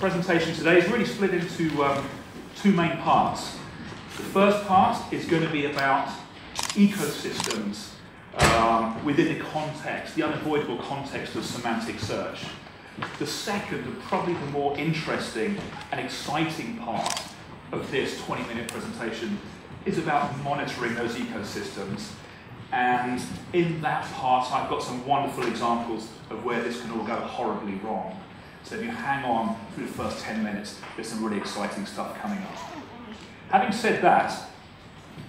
presentation today is really split into two main parts. The first part is going to be about ecosystems within the context, the unavoidable context of semantic search. The second, and probably the more interesting and exciting part of this 20-minute presentation is about monitoring those ecosystems. And in that part, I've got some wonderful examples of where this can all go horribly wrong. So if you hang on through the first 10 minutes, there's some really exciting stuff coming up. Having said that,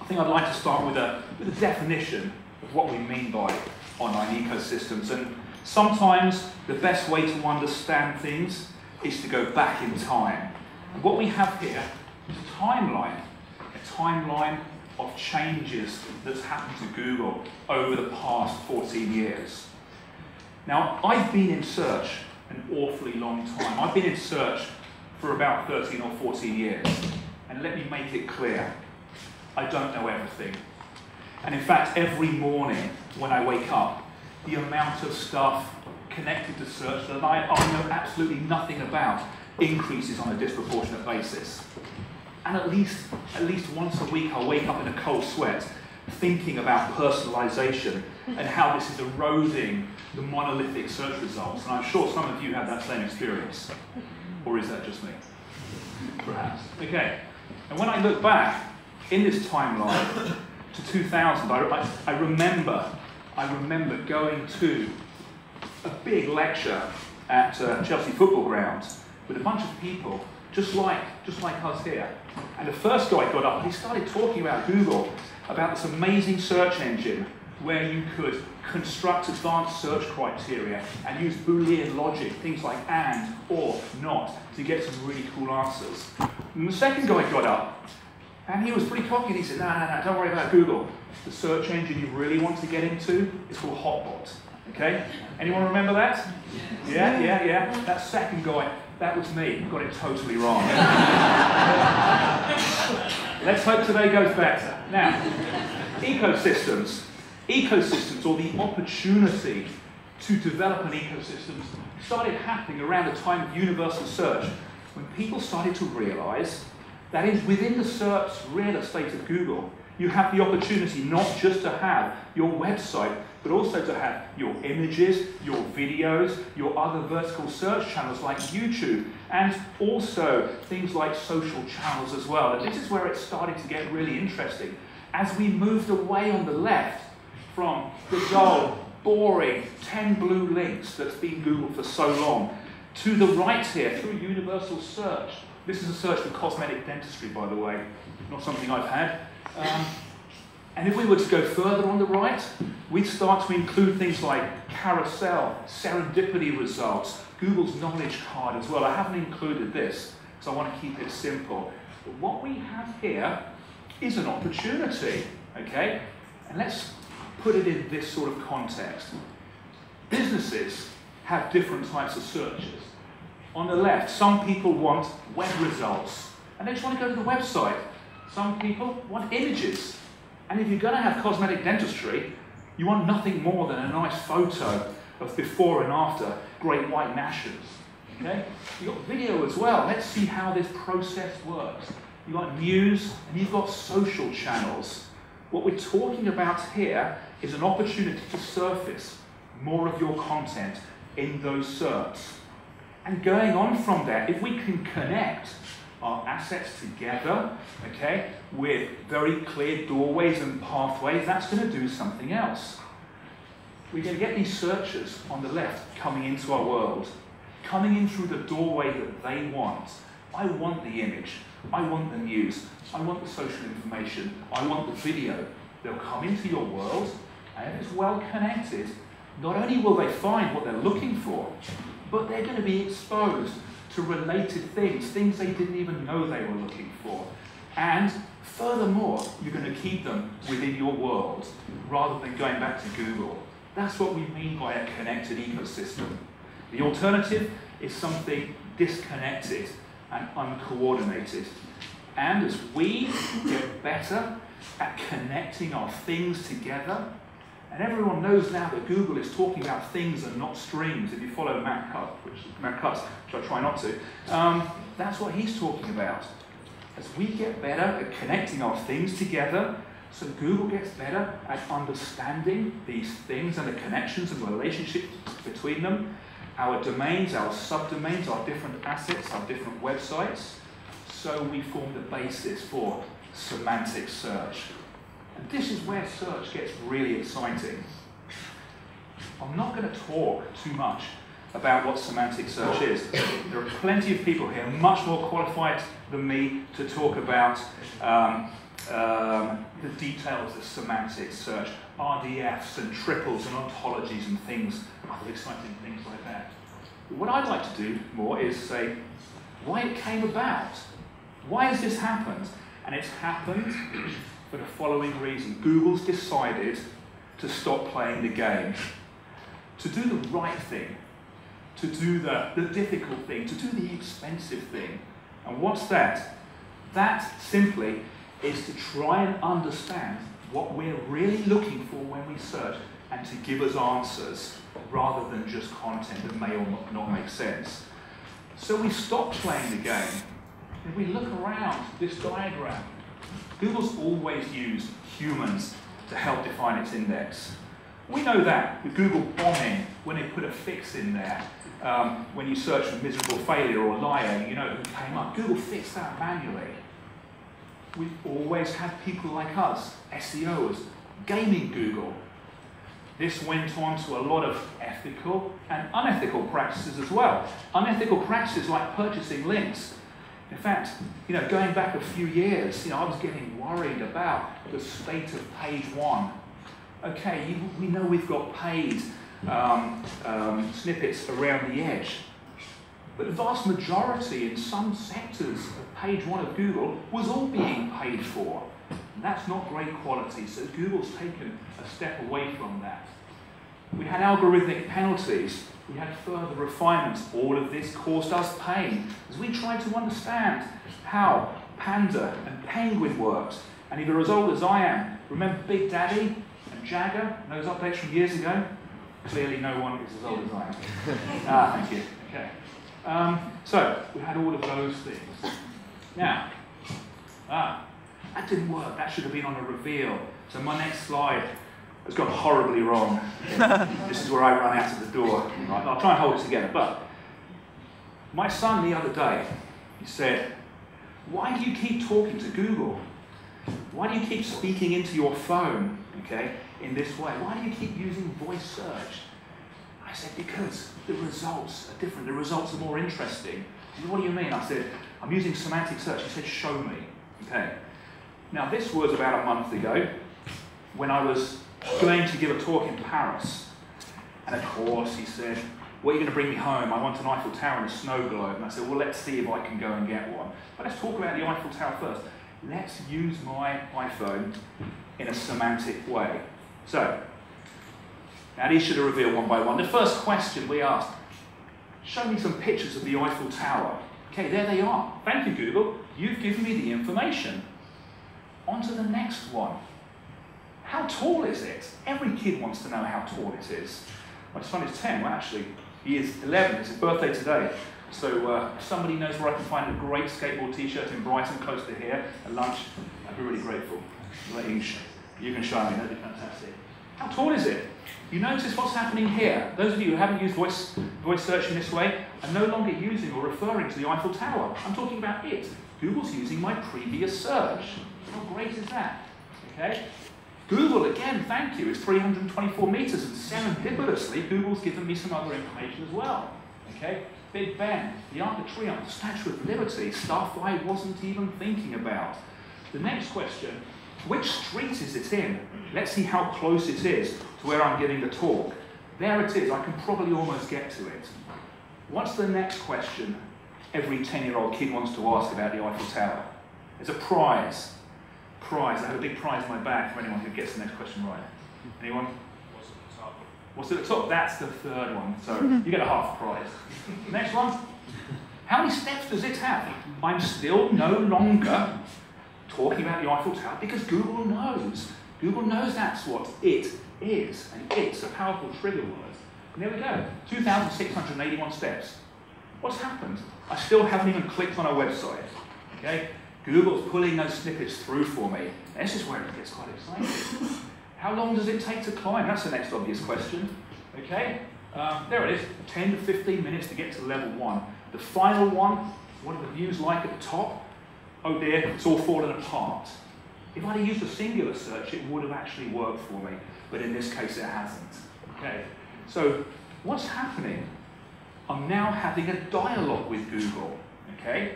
I think I'd like to start with a definition of what we mean by online ecosystems. And sometimes the best way to understand things is to go back in time. And what we have here is a timeline of changes that's happened to Google over the past 14 years. Now, I've been in search an awfully long time. I've been in search for about 13 or 14 years. And let me make it clear, I don't know everything. And in fact, every morning when I wake up, the amount of stuff connected to search that I know absolutely nothing about increases on a disproportionate basis. And at least once a week, I'll wake up in a cold sweat thinking about personalization and how this is eroding the monolithic search results. And I'm sure some of you have that same experience. Or is that just me? Perhaps. Okay. And when I look back in this timeline to 2000, I remember going to a big lecture at Chelsea Football Ground with a bunch of people just like us here. And the first guy got up and he started talking about Google, about this amazing search engine where you could construct advanced search criteria and use Boolean logic, things like and, or, not, to get some really cool answers. And the second guy got up and he was pretty cocky and he said, no, don't worry about Google. The search engine you really want to get into is called Hotbot. Okay? Anyone remember that? Yeah. That second guy, that was me. Got it totally wrong. Let's hope today goes better. Now, ecosystems. Ecosystems, or the opportunity to develop an ecosystem, started happening around the time of universal search, when people started to realize that is within the search real estate of Google, you have the opportunity not just to have your website, but also to have your images, your videos, your other vertical search channels like YouTube, and also things like social channels as well. And this is where it started to get really interesting. As we moved away on the left from the dull, boring 10 blue links that's been Googled for so long, to the right here, through universal search. This is a search for cosmetic dentistry, by the way, not something I've had. And if we were to go further on the right, we'd start to include things like carousel, serendipity results, Google's knowledge card as well. I haven't included this, because I want to keep it simple. But what we have here is an opportunity, okay? And let's put it in this sort of context. Businesses have different types of searches. On the left, some people want web results, and they just want to go to the website. Some people want images. And if you're going to have cosmetic dentistry, you want nothing more than a nice photo of before and after great white gnashes. Okay? You've got video as well. Let's see how this process works. You've got news and you've got social channels. What we're talking about here is an opportunity to surface more of your content in those SERPs. And going on from there, if we can connect our assets together, okay, with very clear doorways and pathways, that's going to do something else. We're going to get these searchers on the left coming into our world, coming in through the doorway that they want. I want the image, I want the news, I want the social information, I want the video. They'll come into your world, and if it's well connected, not only will they find what they're looking for, but they're going to be exposed to related things they didn't even know they were looking for. And furthermore, you're going to keep them within your world, rather than going back to Google. That's what we mean by a connected ecosystem. The alternative is something disconnected and uncoordinated. And as we get better at connecting our things together, And everyone knows now that Google is talking about things and not strings. If you follow Matt Cutts, which I try not to, that's what he's talking about. As we get better at connecting our things together, so Google gets better at understanding these things and the connections and relationships between them, our domains, our subdomains, our different assets, our different websites, so we form the basis for semantic search. And this is where search gets really exciting. I'm not going to talk too much about what semantic search is. There are plenty of people here much more qualified than me to talk about the details of semantic search, RDFs and triples and ontologies and things, other exciting things like that. But what I'd like to do more is say why it came about. Why has this happened? And it's happened for the following reason. Google's decided to stop playing the game, to do the right thing, to do the difficult thing, to do the expensive thing. And what's that? That simply is to try and understand what we're really looking for when we search and to give us answers rather than just content that may or not make sense. So we stop playing the game. If we look around this diagram, Google's always used humans to help define its index. We know that with Google bombing, when they put a fix in there, when you search for miserable failure or liar, you know who came up. Google fixed that manually. We've always had people like us, SEOs, gaming Google. This went on to a lot of ethical and unethical practices as well. Unethical practices like purchasing links. In fact, going back a few years, I was getting worried about the state of page one. Okay, we know we've got paid snippets around the edge, but the vast majority in some sectors of page one of Google was all being paid for. And that's not great quality, so Google's taken a step away from that. We had algorithmic penalties. We had further refinements. All of this caused us pain as we tried to understand how Panda and Penguin worked. And if you're as old as I am, remember Big Daddy and Jagger and those updates from years ago? Clearly no one is as old as I am. Thank you. Okay. So we had all of those things. Now, that didn't work. That should have been on a reveal. So my next slide has gone horribly wrong. This is where I run out of the door. Right, I'll try and hold it together. But my son the other day, he said, why do you keep talking to Google? Why do you keep speaking into your phone, okay, in this way? Why do you keep using voice search? I said, because the results are different. The results are more interesting. He said, what do you mean? I said, I'm using semantic search. He said, show me. Okay. Now, this was about a month ago when I was going to give a talk in Paris. And of course, he said, what are you going to bring me home? I want an Eiffel Tower and a snow globe. And I said, well, let's see if I can go and get one. But let's talk about the Eiffel Tower first. Let's use my iPhone in a semantic way. So, now these should have revealed one by one. The first question we asked, show me some pictures of the Eiffel Tower. Okay, there they are. Thank you, Google. You've given me the information. On to the next one. How tall is it? Every kid wants to know how tall it is. My son is 10. Well, actually, he is 11. It's his birthday today. So if somebody knows where I can find a great skateboard t-shirt in Brighton, close to here, at lunch, I'd be really grateful. You can show me. That'd be fantastic. How tall is it? You notice what's happening here. Those of you who haven't used voice search in this way are no longer using or referring to the Eiffel Tower. I'm talking about it. Google's using my previous search. How great is that? Okay. Google, again, thank you, is 324 meters, and serendipitously, Google's given me some other information as well. Okay? Big Ben, the Arc de Triomphe, the Statue of Liberty, stuff I wasn't even thinking about. The next question, which street is it in? Let's see how close it is to where I'm giving the talk. There it is, I can probably almost get to it. What's the next question every 10-year-old kid wants to ask about the Eiffel Tower? There's a prize. I have a big prize in my bag for anyone who gets the next question right. Anyone? What's at the top? What's at the top? That's the third one. So you get a half prize. Next one. How many steps does it have? I'm still no longer talking about the Eiffel Tower because Google knows. Google knows that's what it is, and it's a powerful trigger word. And there we go, 2,681 steps. What's happened? I still haven't even clicked on our website. Okay? Google's pulling those snippets through for me. This is where it gets quite exciting. How long does it take to climb? That's the next obvious question. Okay? There it is, 10 to 15 minutes to get to level 1. The final one, what are the views like at the top? Oh dear, it's all fallen apart. If I'd have used a singular search, it would have actually worked for me, but in this case it hasn't. Okay, so what's happening? I'm now having a dialogue with Google. Okay,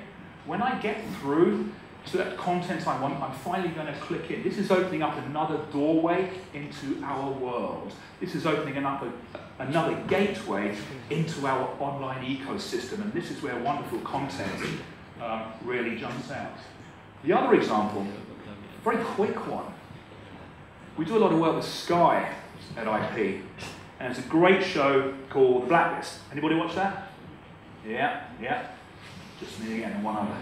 when I get through to that content I want, I'm finally going to click in. This is opening up another doorway into our world. This is opening up another gateway into our online ecosystem, and this is where wonderful content really jumps out. The other example, very quick one. We do a lot of work with Sky at IP, and it's a great show called Flatness. Anybody watch that? Yeah, yeah. Just me again and one other.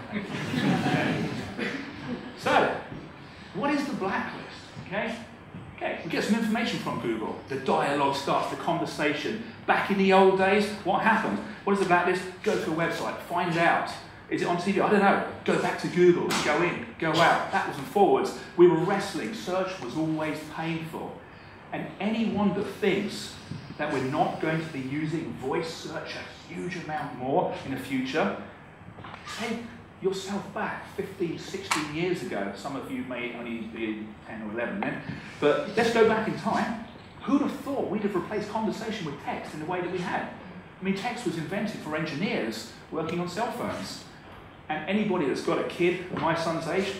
So, what is the blacklist? Okay? Okay, we get some information from Google. The dialogue starts, the conversation. Back in the old days, what happened? What is the blacklist? Go to a website, find out. Is it on TV? I don't know. Go back to Google, go in, go out, backwards and forwards. We were wrestling. Search was always painful. And anyone that thinks that we're not going to be using voice search a huge amount more in the future, take yourself back 15, 16 years ago. Some of you may only be 10 or 11 then. But let's go back in time. Who'd have thought we'd have replaced conversation with text in the way that we had? I mean, text was invented for engineers working on cell phones. And anybody that's got a kid of my son's age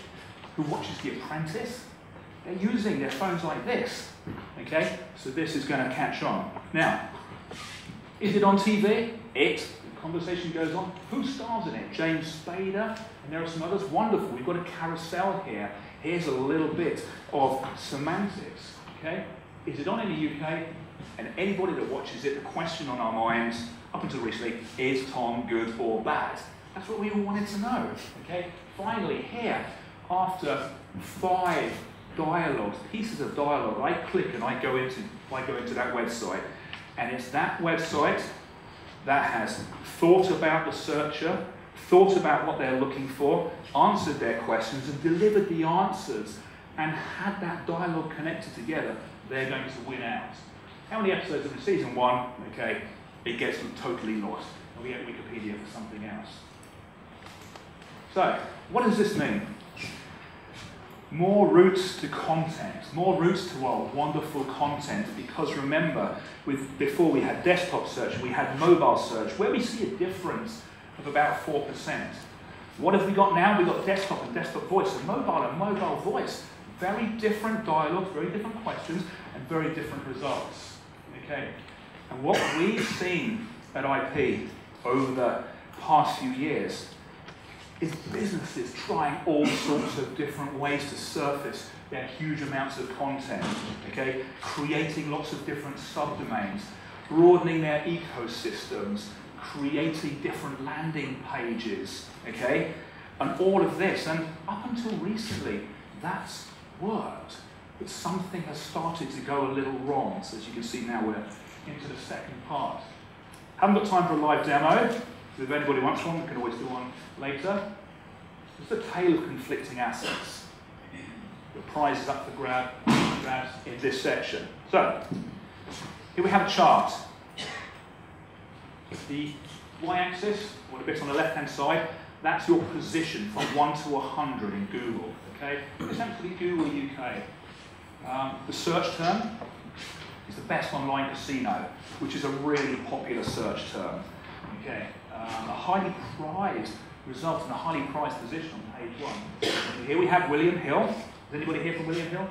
who watches The Apprentice, they're using their phones like this. Okay? So this is going to catch on. Now, is it on TV? The conversation goes on. Who stars in it? James Spader, and there are some others. Wonderful. We've got a carousel here. Here's a little bit of semantics. Okay? Is it on in the UK? And anybody that watches it, the question on our minds, up until recently, is Tom good or bad? That's what we all wanted to know. Okay? Finally, here, after 5 dialogues, pieces of dialogue, I click and I go into that website, and it's that website that has thought about the searcher, thought about what they're looking for, answered their questions and delivered the answers, and had that dialogue connected together. They're going to win out. How many episodes of season 1? Okay, it gets them totally lost. And we get Wikipedia for something else. So, what does this mean? More routes to content, more routes to our wonderful content, because remember, before we had desktop search, we had mobile search, where we see a difference of about 4%. What have we got now? We've got desktop and desktop voice, and mobile voice. Very different dialogues, very different questions, and very different results. Okay. And what we've seen at IP over the past few years is businesses trying all sorts of different ways to surface their huge amounts of content, okay? Creating lots of different subdomains, broadening their ecosystems, creating different landing pages, okay? And all of this, and up until recently, that's worked. But something has started to go a little wrong. So as you can see now, we're into the second part. Haven't got time for a live demo. If anybody wants one, we can always do one later. It's a tale of conflicting assets. The prize is up for grabs in this section. So, here we have a chart. The y-axis, or the bit on the left-hand side, that's your position from 1 to 100 in Google. Okay, essentially Google UK. The search term is the best online casino, which is a really popular search term. Okay. A highly prized result in a highly prized position on page 1. And here we have William Hill. Is anybody here from William Hill?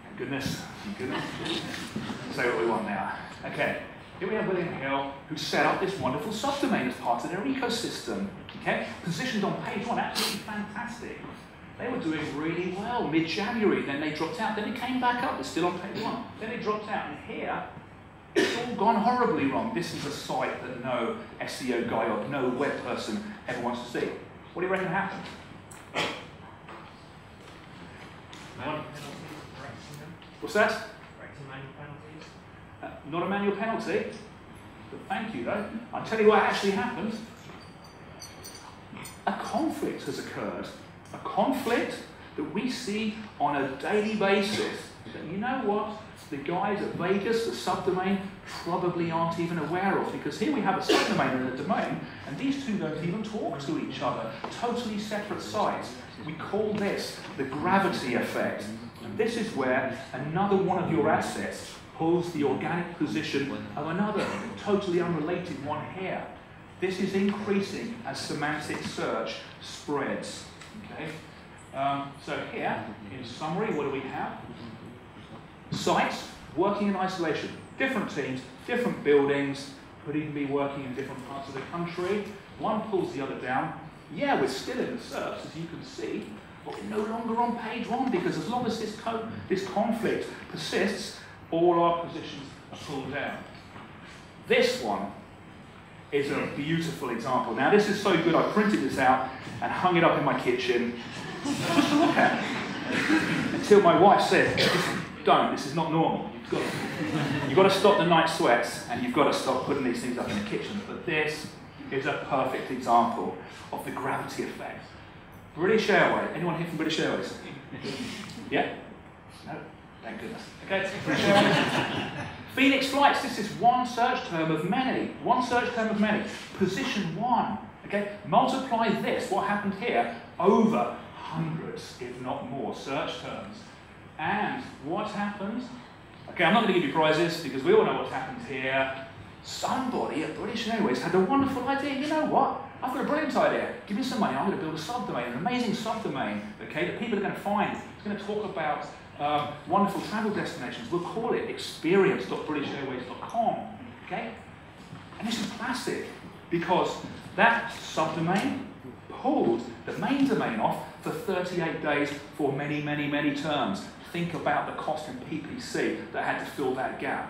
Thank goodness. Thank goodness. Say what we want now. Okay. Here we have William Hill, who set up this wonderful subdomain as part of their ecosystem. Okay. Positioned on page 1, absolutely fantastic. They were doing really well mid-January. Then they dropped out. Then it came back up. They're still on page 1. Then it dropped out. And here, it's all gone horribly wrong. This is a site that no SEO guy or no web person ever wants to see. What do you reckon happened? What's that? to manual penalties? Not a manual penalty, but thank you though. I'll tell you what actually happened. A conflict has occurred. A conflict that we see on a daily basis. That, you know what? The guys at Vegas, the subdomain, probably aren't even aware of, because here we have a subdomain and a domain, and these two don't even talk to each other. Totally separate sites. We call this the gravity effect. And this is where another one of your assets pulls the organic position of another totally unrelated one here. This is increasing as semantic search spreads. Okay? So here, in summary, what do we have? Sites working in isolation. Different teams, different buildings, could even be working in different parts of the country. One pulls the other down. Yeah, we're still in the SERPs, as you can see, but we're no longer on page one, because as long as this conflict persists, all our positions are pulled down. This one is a beautiful example. Now, this is so good, I printed this out and hung it up in my kitchen just to look at, until my wife said, don't, this is not normal. You've got to stop the night sweats, and you've got to stop putting these things up in the kitchen. But this is a perfect example of the gravity effect. British Airways. Anyone here from British Airways? Yeah? No? Thank goodness. Okay, British Airways. Phoenix Flights, this is one search term of many. One search term of many. Position one. Okay? Multiply this, what happened here, over hundreds, if not more, search terms. And what happened? Okay, I'm not going to give you prizes, because we all know what's happened here. Somebody at British Airways had a wonderful idea. You know what? I've got a brilliant idea. Give me some money. I'm going to build a subdomain, an amazing subdomain, okay, that people are going to find. It's going to talk about wonderful travel destinations. We'll call it experience.britishairways.com, okay? And this is classic, because that subdomain pulled the main domain off for 38 days for many, many, many terms. Think about the cost in PPC that had to fill that gap.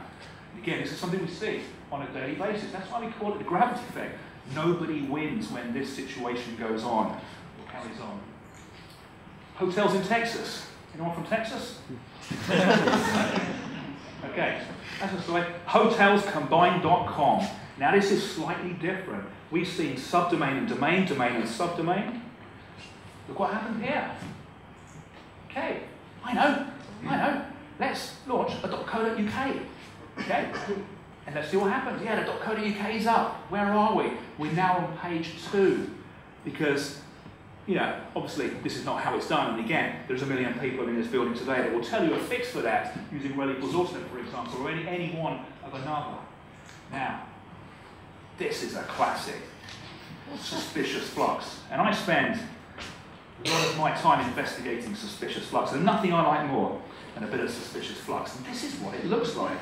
Again, this is something we see on a daily basis. That's why we call it the gravity effect. Nobody wins when this situation goes on, or carries on. Hotels in Texas. Anyone from Texas? Okay, that's a slide. Hotelscombined.com. Now this is slightly different. We've seen subdomain and domain, domain and subdomain. Look what happened here. Okay, I know. Let's launch a .co.uk. Okay, and let's see what happens. Yeah, the .co.uk is up. Where are we? We're now on page 2, because, you know, obviously this is not how it's done. And again, there's a million people in this building today that will tell you a fix for that using rel equals alternate, for example, or any one of another. Now, this is a classic. Suspicious flux. And I spend a lot of my time investigating suspicious flux. There's nothing I like more than a bit of suspicious flux. And this is what it looks like.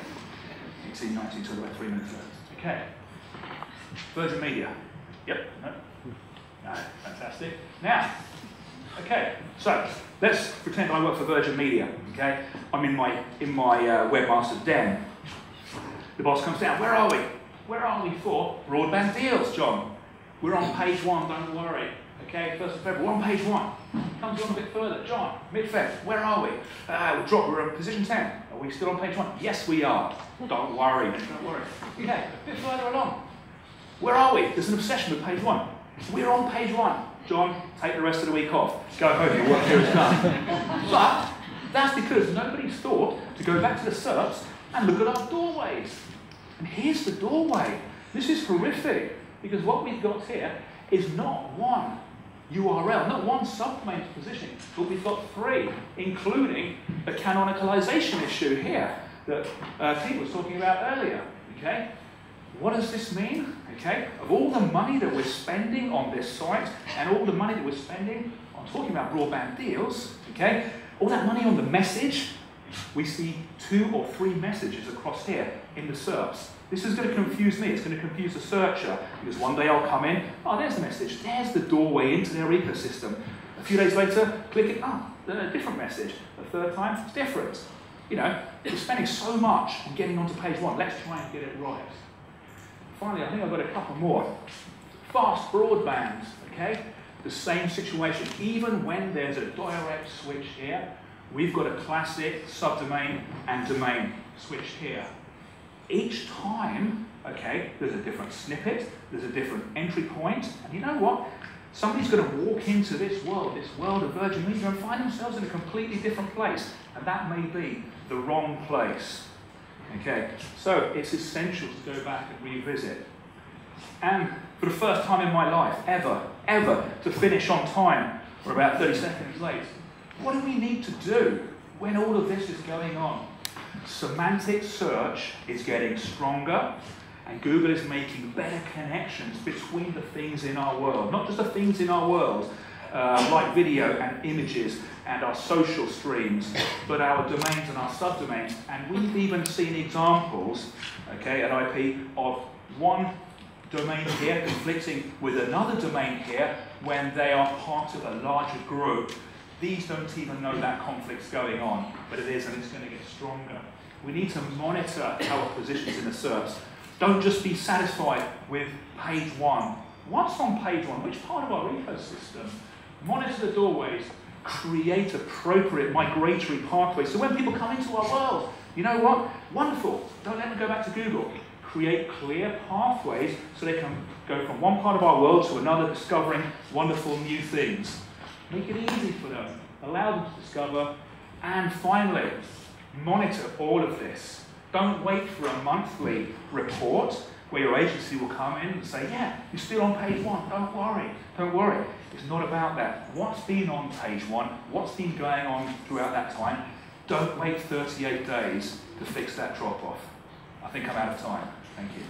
1819 till about 3 minutes left. Okay. Virgin Media. Yep. No. Fantastic. Now, okay. So let's pretend I work for Virgin Media. Okay. I'm in my webmaster den. The boss comes down. Where are we? Where are we for broadband deals, John? We're on page 1. Don't worry. Okay. 1st of February. We're on page 1. Comes on a bit further. John, mid-Feb. Where are we? We're on position 10. Are we still on page 1? Yes, we are. Don't worry. Don't worry. Okay. A bit further along. Where are we? There's an obsession with page 1. We're on page 1. John, take the rest of the week off. Go home, your work here is done. But that's because nobody's thought to go back to the SERPs and look at our doorways. And here's the doorway. This is horrific, because what we've got here is not one URL, not one subdomain positioning, but we've got 3, including a canonicalization issue here that Pete was talking about earlier. Okay? What does this mean? Okay, of all the money that we're spending on this site and all the money that we're spending on talking about broadband deals, okay, all that money on the message, we see 2 or 3 messages across here in the SERPs. This is going to confuse me. It's going to confuse the searcher, because one day I'll come in, oh, there's the message. There's the doorway into their ecosystem. A few days later, click it, oh, a different message. The 3rd time, it's different. You know, we're spending so much on getting onto page 1. Let's try and get it right. Finally, I think I've got a couple more. Fast broadband, okay? The same situation. Even when there's a direct switch here, we've got a classic subdomain and domain switch here. Each time, okay, there's a different snippet, there's a different entry point, and you know what? Somebody's going to walk into this world of Virgin Media, and find themselves in a completely different place, and that may be the wrong place. Okay, so it's essential to go back and revisit. And for the first time in my life, ever, to finish on time, or about 30 seconds late, what do we need to do when all of this is going on? Semantic search is getting stronger, and Google is making better connections between the things in our world. Not just the things in our world, like video and images and our social streams, but our domains and our subdomains. And we've even seen examples, okay, at IP of one domain here conflicting with another domain here when they are part of a larger group. These don't even know that conflict's going on, but it is, and it's going to get stronger. We need to monitor our positions in the SERPs. Don't just be satisfied with page one. What's on page one? Which part of our ecosystem? Monitor the doorways. Create appropriate migratory pathways. So when people come into our world, you know what? Wonderful. Don't let them go back to Google. Create clear pathways so they can go from one part of our world to another, discovering wonderful new things. Make it easy for them. Allow them to discover. And finally, monitor all of this. Don't wait for a monthly report where your agency will come in and say, yeah, you're still on page one. Don't worry. It's not about that. What's been on page one? What's been going on throughout that time? Don't wait 38 days to fix that drop-off. I think I'm out of time. Thank you.